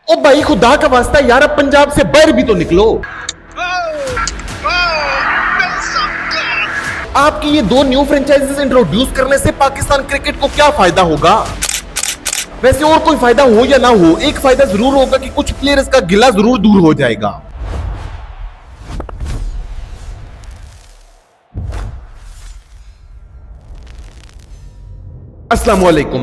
ओ भाई खुदा का वास्ता यार, अब पंजाब से बाहर भी तो निकलो। आपकी ये दो न्यू फ्रेंचाइजीज इंट्रोड्यूस करने से पाकिस्तान क्रिकेट को क्या फायदा होगा? वैसे और कोई फायदा हो या ना हो, एक फायदा जरूर होगा कि कुछ प्लेयर्स का गिला जरूर दूर हो जाएगा। अस्सलामुअलैकुम,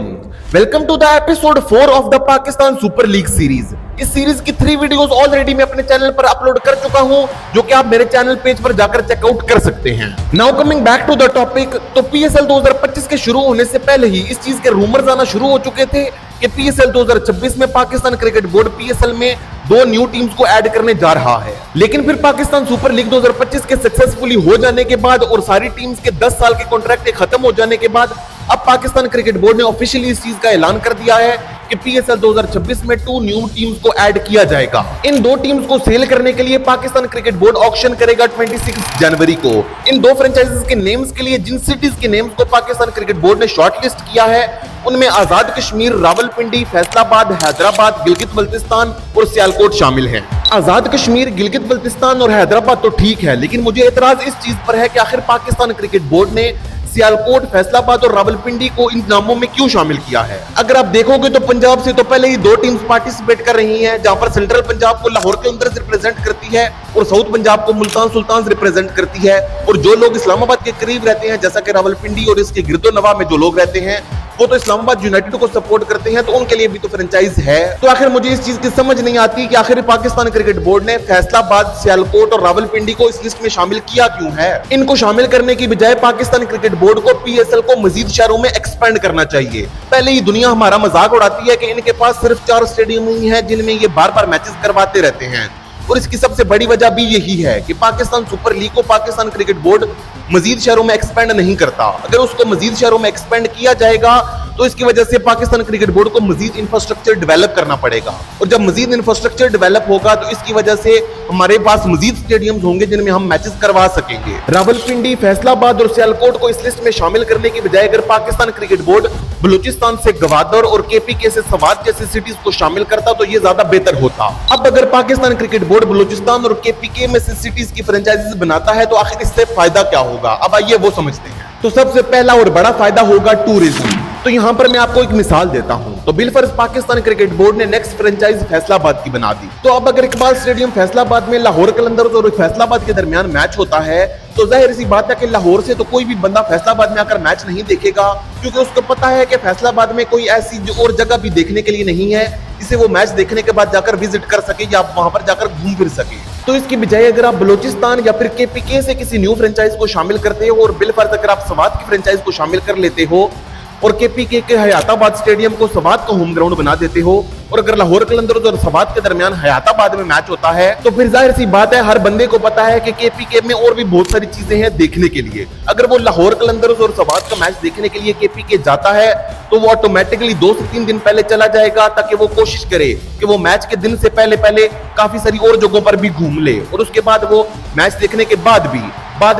welcome to the episode 4 of the Pakistan super league series. इस सीरीज की 3 वीडियोस ऑलरेडी मैं अपने चैनल पर अपलोड कर चुका हूं, जो कि आप मेरे चैनल पेज पर जाकर चेकआउट कर सकते हैं। Now coming back to the topic, तो पीएसएल 2025 के शुरू होने से पहले ही इस चीज के रूमर्स आना शुरू हो चुके थे कि पीएसएल 2026 में पाकिस्तान क्रिकेट बोर्ड पीएसएल में 2 न्यू टीम्स को ऐड करने जा रहा है। लेकिन फिर पाकिस्तान सुपर लीग 2025 के सक्सेसफुली हो जाने के बाद और सारी टीम्स के 10 साल के कॉन्ट्रैक्ट खत्म हो जाने के बाद अब पाकिस्तान क्रिकेट बोर्ड ने ऑफिशियली इस चीज का ऐलान कर दिया है कि पीएसएल 2026 में 2 न्यू टीम्स को ऐड किया जाएगा। इन 2 टीम्स को सेल करने के लिए पाकिस्तान क्रिकेट बोर्ड ऑक्शन करेगा 26 जनवरी को। इन 2 फ्रेंचाइजीज के नेम्स के लिए जिन सिटीज के नेम्स को पाकिस्तान क्रिकेट बोर्ड ने शॉर्टलिस्ट किया है, उनमें आजाद कश्मीर, रावलपिंडी, फैसलाबाद, हैदराबाद, गिलगित बल्तिस्तान और सियालकोट शामिल हैं। आजाद कश्मीर, गिलगित बल्तिस्तान और हैदराबाद तो ठीक है, लेकिन मुझे एतराज इस चीज पर है कि आखिर पाकिस्तान क्रिकेट बोर्ड ने सियालकोट, फैसलाबाद और रावलपिंडी को इन नामों में क्यों शामिल किया है? अगर आप देखोगे तो पंजाब से तो पहले ही 2 टीम्स पार्टिसिपेट कर रही हैं, जहां पर सेंट्रल पंजाब को लाहौर के अंदर रिप्रेजेंट करती है और साउथ पंजाब को मुल्तान सुल्तान रिप्रेजेंट करती है। और जो लोग इस्लामाबाद के करीब रहते हैं, जैसा कि रावलपिंडी और इसके गिरदो नवाह में जो लोग रहते हैं, वो तो इस्लामाबाद यूनाइटेड को सपोर्ट करते हैं, तो उनके लिए भी तो फ्रेंचाइज है। तो आखिर मुझे इस चीज की समझ नहीं आती कि आखिर पाकिस्तान क्रिकेट बोर्ड ने फैसलाबाद, सियालकोट और रावलपिंडी को इस लिस्ट में शामिल किया क्यों है? इनको शामिल करने की बजाय पाकिस्तान क्रिकेट बोर्ड को पीएसएल को मजीद शहरों में एक्सपेंड करना चाहिए। पहले ही दुनिया हमारा मजाक उड़ाती है कि इनके पास सिर्फ 4 स्टेडियम ही हैं जिनमें ये बार बार मैचेस करवाते रहते हैं, और इसकी सबसे बड़ी वजह भी यही है कि पाकिस्तान सुपर लीग को पाकिस्तान क्रिकेट बोर्ड मजीद शहरों में एक्सपेंड नहीं करता। अगर उसको मजीद शहरों में एक्सपेंड किया जाएगा तो इसकी वजह से पाकिस्तान क्रिकेट बोर्ड को मजीद इंफ्रास्ट्रक्चर डेवलप करना पड़ेगा, और जब मजीद इंफ्रास्ट्रक्चर डेवलप होगा तो इसकी वजह से हमारे पास मजीद स्टेडियम्स होंगे जिनमें हम मैचेस करवा सकेंगे। रावलपिंडी, फैसलाबाद और सियालकोट को इस लिस्ट में शामिल करने की बजाय अगर पाकिस्तान क्रिकेट बोर्ड बलूचिस्तान से गवादर और केपीके से सवात जैसी सिटीज को शामिल करता तो ये ज्यादा बेहतर होता। अब अगर पाकिस्तान क्रिकेट बोर्ड बलूचिस्तान और केपीके में से सिटीज की फ्रेंचाइजीज बनाता है तो आखिर इससे फायदा क्या होगा? अब आइए वो समझते हैं। तो सबसे पहला और बड़ा फायदा होगा टूरिज्म। तो यहां पर मैं आपको एक मिसाल देता हूं, तो बिलफर्ज पाकिस्तान क्रिकेट बोर्ड ने नेक्स्ट फ्रेंचाइज फैसलाबाद की बना दी, तो अब अगर इकबाल स्टेडियम फैसलाबाद में लाहौर कलंदर्स और फैसलाबाद के दरमियान मैच होता है, तो जाहिर सी बात है कि लाहौर से तो कोई भी बंदा फैसलाबाद में आकर मैच नहीं देखेगा, क्योंकि उसको पता है कि फैसलाबाद में कोई ऐसी और जगह भी देखने के लिए नहीं है जिसे वो मैच देखने के बाद जाकर विजिट कर सके या वहां पर जाकर घूम फिर सके। तो इसकी बजाय अगर आप बलूचिस्तान या फिर केपीके से किसी न्यू फ्रेंचाइज को शामिल करते हो, और बिलफर्ज अगर आप सवात की फ्रेंचाइज को शामिल कर लेते हो और केपीके के हयाताबाद स्टेडियम को सवात का होम ग्राउंड बना देते हो, और अगर लाहौर कलंदर्स और सवात के दरमियान हयाताबाद में मैच होता है, तो फिर जाहिर सी बात है हर बंदे को पता है कि केपीके में और भी बहुत सारी चीजें हैं देखने के लिए। अगर वो लाहौर कलंदर्स और सवात का मैच देखने के लिए केपीके जाता है तो वो ऑटोमेटिकली 2 से 3 दिन पहले चला जाएगा, ताकि वो कोशिश करे कि वो मैच के दिन से पहले पहले काफी सारी और जगहों पर भी घूम ले, और उसके बाद वो मैच देखने के बाद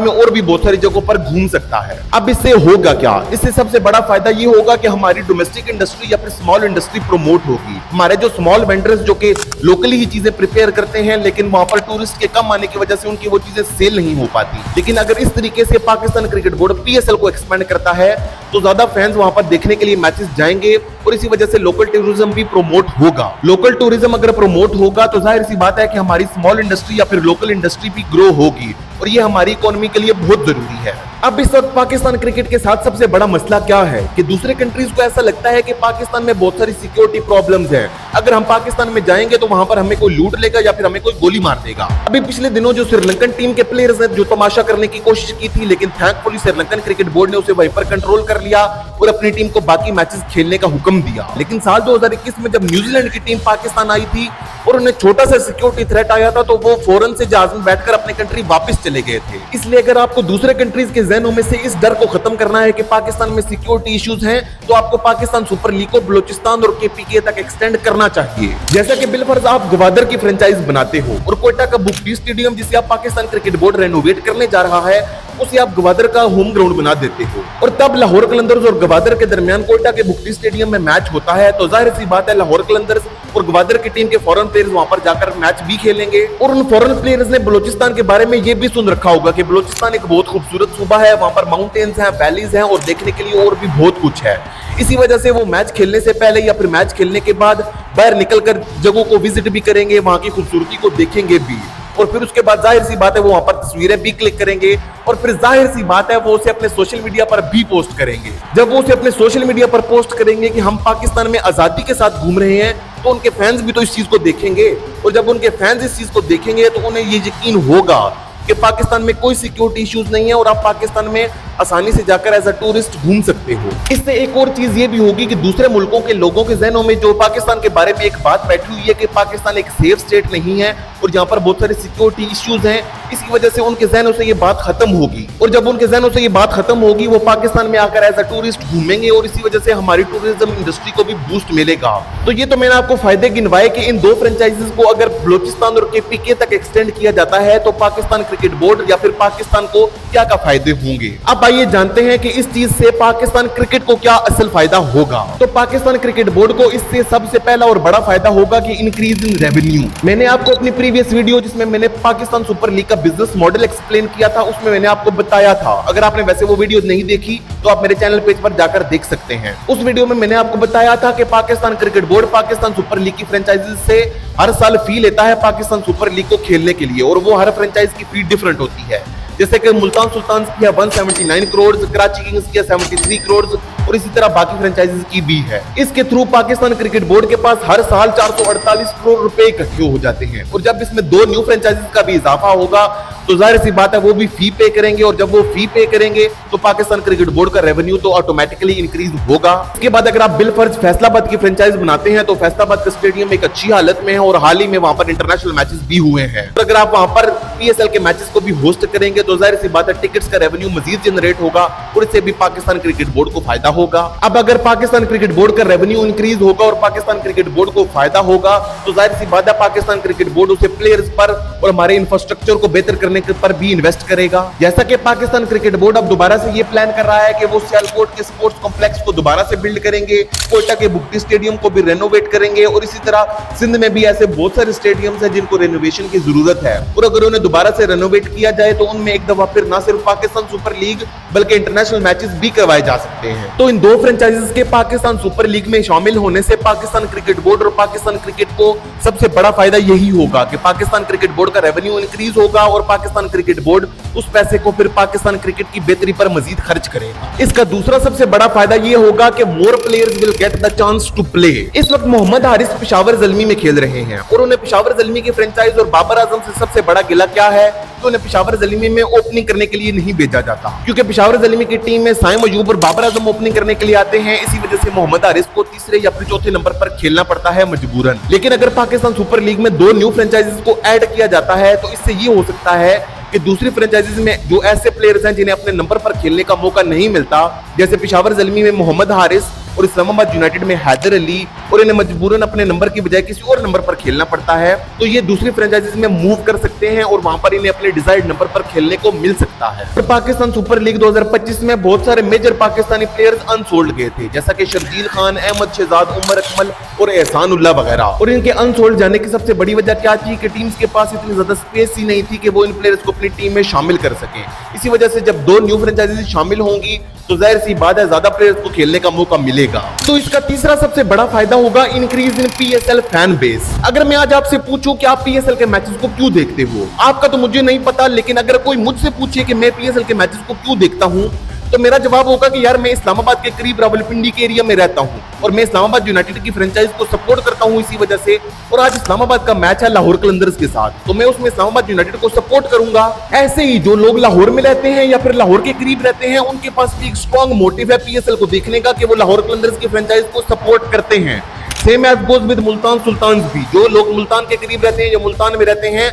में और भी बहुत सारी जगहों पर घूम सकता है। अब इससे होगा क्या? इससे सबसे बड़ा फायदा ये होगा कि हमारी डोमेस्टिक इंडस्ट्री या फिर स्मॉल इंडस्ट्री प्रमोट होगी। हमारे जो स्मॉल वेंडर्स जो कि लोकली ही चीजें प्रिपेयर करते हैं, लेकिन वहां पर टूरिस्ट के कम आने की वजह से उनकी वो चीजें सेल नहीं हो पाती। लेकिन अगर इस तरीके से पाकिस्तान क्रिकेट बोर्ड पीएसएल को एक्सपेंड करता है तो ज्यादा फैंस वहां पर देखने के लिए मैचेस जाएंगे, और इसी वजह से लोकल टूरिज्म भी प्रमोट होगा। लोकल टूरिज्म अगर प्रमोट होगा तो जाहिर सी बात है कि हमारी स्मॉल इंडस्ट्री या फिर लोकल इंडस्ट्री भी ग्रो होगी, और ये हमारी इकोनॉमी के लिए बहुत जरूरी है। अब इस वक्त पाकिस्तान क्रिकेट के साथ सबसे बड़ा मसला क्या है कि दूसरे कंट्रीज को ऐसा लगता है कि पाकिस्तान में बहुत सारी सिक्योरिटी प्रॉब्लम्स हैं। अगर हम पाकिस्तान में जाएंगे तो वहां पर हमें कोई लूट लेगा या फिर हमें कोई गोली मार देगा। अभी पिछले दिनों जो श्रीलंकन टीम के प्लेयर्स ने जो तमाशा करने की कोशिश की थी, लेकिन थैंकफुली श्रीलंकन क्रिकेट बोर्ड ने उसे वहीं पर कंट्रोल कर लिया और अपनी टीम को बाकी मैचेस खेलने का हुक्म दिया। लेकिन साल 2021 में जब न्यूजीलैंड की टीम पाकिस्तान आई थी और उन्हें छोटा सा सिक्योरिटी थ्रेट आया था, तो वो फौरन से जहाज में बैठकर अपने कंट्री वापस चले गए थे। इसलिए अगर आपको दूसरे कंट्रीज के ज़हनों में से इस डर को खत्म करना है कि पाकिस्तान में सिक्योरिटी इश्यूज हैं, तो आपको पाकिस्तान सुपर लीग को बलूचिस्तान और केपीके तक एक्सटेंड करना चाहिए। जैसा कि बिलफर्ज आप गवादर की फ्रेंचाइज बनाते हो और कोयटा का बुकटी स्टेडियम जिसे आप पाकिस्तान क्रिकेट बोर्ड रेनोवेट करने जा रहा है, उसे आप गवादर का होम ग्राउंड बना देते हो और तब लाहौर कलंदर्स और गवादर के दरमियान कोयटा के भुक्टी स्टेडियम में मैच होता है, तो जाहिर सी बात है लाहौर कलंदर्स और गवादर की टीम के फॉरेन प्लेयर्स वहां पर जाकर मैच भी खेलेंगे। और उन फॉरेन प्लेयर्स ने बलूचिस्तान के बारे में ये भी सुन रखा होगा कि बलूचिस्तान एक बहुत खूबसूरत सूबा है, वहां पर माउंटेन्स हैं, वैलीज हैं और देखने के लिए और भी बहुत कुछ है। इसी वजह से वो मैच खेलने से पहले या फिर मैच खेलने के बाद बाहर निकलकर जगहों को विजिट भी करेंगे, वहां की खूबसूरती को देखेंगे भी, और फिर उसके बाद जाहिर सी बात है वो वहां पर तस्वीरें भी क्लिक करेंगे और फिर जाहिर सी बात है वो उसे अपने सोशल मीडिया पर भी पोस्ट करेंगे। जब वो उसे अपने सोशल मीडिया पर पोस्ट करेंगे कि हम पाकिस्तान में आजादी के साथ घूम रहे हैं, तो उनके फैंस भी तो इस चीज को देखेंगे, और जब उनके फैंस इस चीज को देखेंगे तो उन्हें ये यकीन होगा कि पाकिस्तान में कोई सिक्योरिटी इश्यूज नहीं है और आप पाकिस्तान में आसानी से जाकर एज अ टूरिस्ट घूम सकते हो। इससे एक और चीज ये भी होगी कि दूसरे मुल्कों के लोगों के जहनों में जो पाकिस्तान के बारे में एक बात बैठी हुई है कि पाकिस्तान एक सेफ स्टेट नहीं है और यहाँ पर बहुत सारे सिक्योरिटी इश्यूज हैं, इसकी वजह से उनके जहनों से ये बात खत्म होगी, और जब उनके जहनों से ये बात खत्म होगी वो पाकिस्तान में आकर एज अ टूरिस्ट घूमेंगे और इसी वजह से हमारी टूरिज्म इंडस्ट्री को भी बूस्ट मिलेगा। तो ये तो मैंने आपको फायदे गिनवाए कि इन दो फ्रेंचाइजीज को अगर बलूचिस्तान और केपीके तक एक्सटेंड किया जाता है तो पाकिस्तान क्रिकेट बोर्ड या फिर पाकिस्तान को क्या क्या फायदे होंगे। अब आइए जानते हैं कि इस चीज से पाकिस्तान क्रिकेट को क्या असल फायदा होगा। तो पाकिस्तान क्रिकेट बोर्ड को इससे सबसे पहला और बड़ा फायदा होगा कि इंक्रीज इन रेवेन्यू। मैंने आपको अपनी प्रीवियस वीडियो जिसमें मैंने पाकिस्तान सुपर लीग का बिजनेस मॉडल एक्सप्लेन किया था उसमें मैंने आपको बताया था, अगर आपने वैसे वो वीडियो नहीं देखी तो आप मेरे चैनल पेज पर जाकर देख सकते हैं। उस वीडियो में मैंने आपको बताया था कि Pakistan cricket board Pakistan super league की फ्रेंचाइजी से हर साल फी लेता है पाकिस्तान सुपर लीग को खेलने के लिए, और वो हर फ्रेंचाइज की फी डिफरेंट होती है। जैसे कि मुल्तान सुल्तान की है 179 करोड़, कराची किंग्स की है 73 करोड़ और इसी तरह बाकी फ्रेंचाइजीज की भी है। इसके थ्रू पाकिस्तान क्रिकेट बोर्ड के पास हर साल 448 करोड़ रुपए इकट्ठे हो जाते हैं, और जब इसमें दो न्यू फ्रेंचाइजीज का भी इजाफा होगा तो जाहिर सी बात है वो भी फी पे करेंगे, और जब वो फी पे करेंगे तो पाकिस्तान क्रिकेट बोर्ड का रेवेन्यू तो ऑटोमेटिकली इंक्रीज होगा। इसके बाद अगर आप बिलफर्ज फैसलाबाद की फ्रेंचाइज बनाते हैं तो फैसलाबाद का स्टेडियम एक अच्छी हालत में है और हाल ही में वहां पर इंटरनेशनल मैचेस भी हुए हैं। तो अगर आप वहां पर पीएसएल के मैचेस को भी होस्ट करेंगे तो जाहिर सी बात है टिकट्स का रेवेन्यू मजीद जनरेट होगा और इससे भी पाकिस्तान क्रिकेट बोर्ड को फायदा होगा। अब अगर पाकिस्तान क्रिकेट बोर्ड का रेवेन्यू इंक्रीज होगा और पाकिस्तान क्रिकेट बोर्ड को फायदा होगा तो जाहिर सी बात है पाकिस्तान क्रिकेट बोर्ड उसे प्लेयर्स पर और हमारे इंफ्रास्ट्रक्चर को बेहतर करने पर भी इन्वेस्ट करेगा। जैसा कि पाकिस्तान क्रिकेट बोर्ड अब दोबारा से ये प्लान कर रहा है कि वो सियालकोट के स्पोर्ट्स कॉम्प्लेक्स को दोबारा से बिल्ड करेंगे, कोयटा के भुक्टी स्टेडियम को भी रेनोवेट करेंगे, और इसी तरह सिंध में भी ऐसे बहुत सारे स्टेडियम्स हैं जिनको रेनोवेशन की जरूरत है, और अगर उन्हें दोबारा से रेनोवेट किया जाए तो उनमें एक दफा फिर ना सिर्फ पाकिस्तान सुपर लीग बल्कि इंटरनेशनल मैचेस भी करवाए जा सकते हैं। तो इन दो फ्रेंचाइजीज के पाकिस्तान सुपर लीग में शामिल होने से पाकिस्तान क्रिकेट बोर्ड और पाकिस्तान क्रिकेट को सबसे बड़ा फायदा यही होगा कि पाकिस्तान क्रिकेट बोर्ड का रेवेन्यू इंक्रीज होगा और पाकिस्तान क्रिकेट बोर्ड उस पैसे को फिर पाकिस्तान क्रिकेट की बेहतरी पर मजीद खर्च करेगा। इसका दूसरा सबसे बड़ा फायदा यह होगा कि more players will get the chance to play. इस वक्त मोहम्मद हारिस पेशावर ज़ल्मी में खेल रहे हैं और उन्हें पेशावर ज़ल्मी की फ्रेंचाइज और बाबर आजम से सबसे बड़ा गिला क्या है तो उन्हें पेशावर ज़ल्मी में ओपनिंग करने के लिए नहीं भेजा जाता, क्योंकि पेशावर ज़ल्मी की टीम में साइम अयूब और बाबर आजम ओपनिंग करने के लिए आते हैं। इसी वजह से मोहम्मद हारिस को तीसरे या फिर चौथे नंबर पर खेलना पड़ता है मजबूरन। लेकिन अगर पाकिस्तान सुपर लीग में दो न्यू फ्रेंचाइजीज को ऐड किया जाता है तो इससे ये हो सकता है कि दूसरी फ्रेंचाइजीज में जो ऐसे प्लेयर्स हैं जिन्हें अपने नंबर पर खेलने का मौका नहीं मिलता, जैसे पेशावर ज़ल्मी में मोहम्मद हारिस और इस्लामाबाद यूनाइटेड में हैदर अली, और इन्हें मजबूरन अपने नंबर की बजाय किसी और नंबर पर खेलना पड़ता है, तो ये दूसरी फ्रेंचाइजीज में मूव कर सकते हैं और वहां पर इन्हें अपने डिजायर्ड नंबर पर खेलने को मिल सकता है। और पाकिस्तान सुपर लीग 2025 में बहुत सारे मेजर पाकिस्तानी प्लेयर्स अनसोल्ड गए थे, जैसा कि शर्जील खान, अहमद शहजाद, उमर अकमल और एहसान उल्लाह वगैरह। और इनके अनसोल्ड जाने की सबसे बड़ी वजह क्या थी कि टीम्स के पास इतनी ज्यादा स्पेस ही नहीं थी कि वो इन प्लेयर्स को अपनी टीम में शामिल कर सके। इसी वजह से जब दो न्यू फ्रेंचाइजीज शामिल होंगी तो जाहिर सी बात है ज्यादा प्लेयर्स को खेलने का मौका मिलेगा। तो इसका तीसरा सबसे बड़ा फायदा होगा increase in PSL fan base. अगर मैं आज आपसे पूछूं कि आप पीएसएल के मैचेस को क्यों देखते हो, आपका तो मुझे नहीं पता, लेकिन अगर कोई मुझसे पूछे कि मैं पीएसएल के मैचेस को क्यों देखता हूं तो मेरा जवाब होगा कि यार मैं इस्लामाबाद के करीब रावलपिंडी के एरिया में रहता हूं और मैं इस्लामाबाद यूनाइटेड की फ्रेंचाइज को सपोर्ट करता हूं इसी वजह से, और आज इस्लामाबाद का मैच है लाहौर कलंदर्स के साथ तो मैं उसमें इस्लामाबाद यूनाइटेड को सपोर्ट करूंगा। ऐसे ही जो लोग लाहौर में रहते हैं या फिर लाहौर के करीब रहते हैं उनके पास भी एक स्ट्रॉन्ग मोटिव है पीएसएल को देखने का कि वो लाहौर कलंदर्स की फ्रेंचाइज को सपोर्ट करते हैं। Same as goes with Multan Sultan भी, जो लोग मुल्तान के करीब रहते हैं या मुल्तान में रहते हैं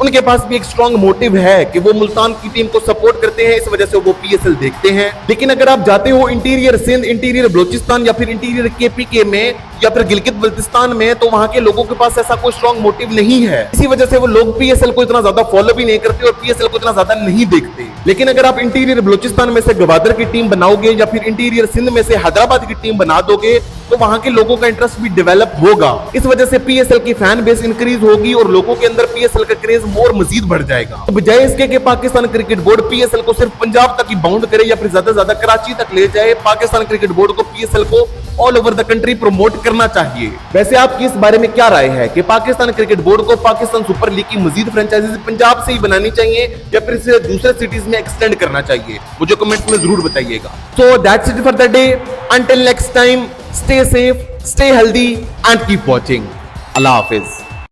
उनके पास भी एक स्ट्रॉन्ग मोटिव है कि वो मुल्तान की टीम को सपोर्ट करते हैं, इस वजह से वो पीएसएल देखते हैं। लेकिन अगर आप जाते हो इंटीरियर सिंध, इंटीरियर बलोचिस्तान या फिर इंटीरियर केपीके में या फिर गिलगित बल्तिस्तान में, तो वहां के लोगों के पास ऐसा कोई स्ट्रॉन्ग मोटिव नहीं है। इसी वजह से वो लोग पीएसएल को इतना ज्यादा फॉलो भी नहीं करते और पीएसएल को इतना ज्यादा नहीं देखते। लेकिन अगर आप इंटीरियर बलोचिस्तान में से गवादर की टीम बनाओगे या फिर इंटीरियर सिंध में से हैदराबाद की टीम बना दोगे, तो वहां के लोगों का इंटरेस्ट भी डेवलप होगा। इस वजह से पीएसएल की फैन बेस इंक्रीज होगी और लोगों के अंदर पीएसएल का क्रेज मोर मजीद बढ़ जाएगा। तो बजाय इसके कि पाकिस्तान क्रिकेट बोर्ड पीएसएल को सिर्फ पंजाब तक ही बाउंड करे या फिर ज्यादा से ज्यादा कराची तक ले जाए, पाकिस्तान क्रिकेट बोर्ड को पीएसएल को all over the country promote करना चाहिए। वैसे आपकी इस बारे में क्या राय है कि पाकिस्तान क्रिकेट बोर्ड को पाकिस्तान सुपर लीग की मजीद फ्रेंचाइजीज पंजाब से ही बनानी चाहिए या फिर इसे दूसरे सिटीज में एक्सटेंड करना चाहिए? मुझे कमेंट में जरूर बताइएगा। So that's it for the day. Until next time, stay safe, stay healthy and keep watching. Allah Hafiz.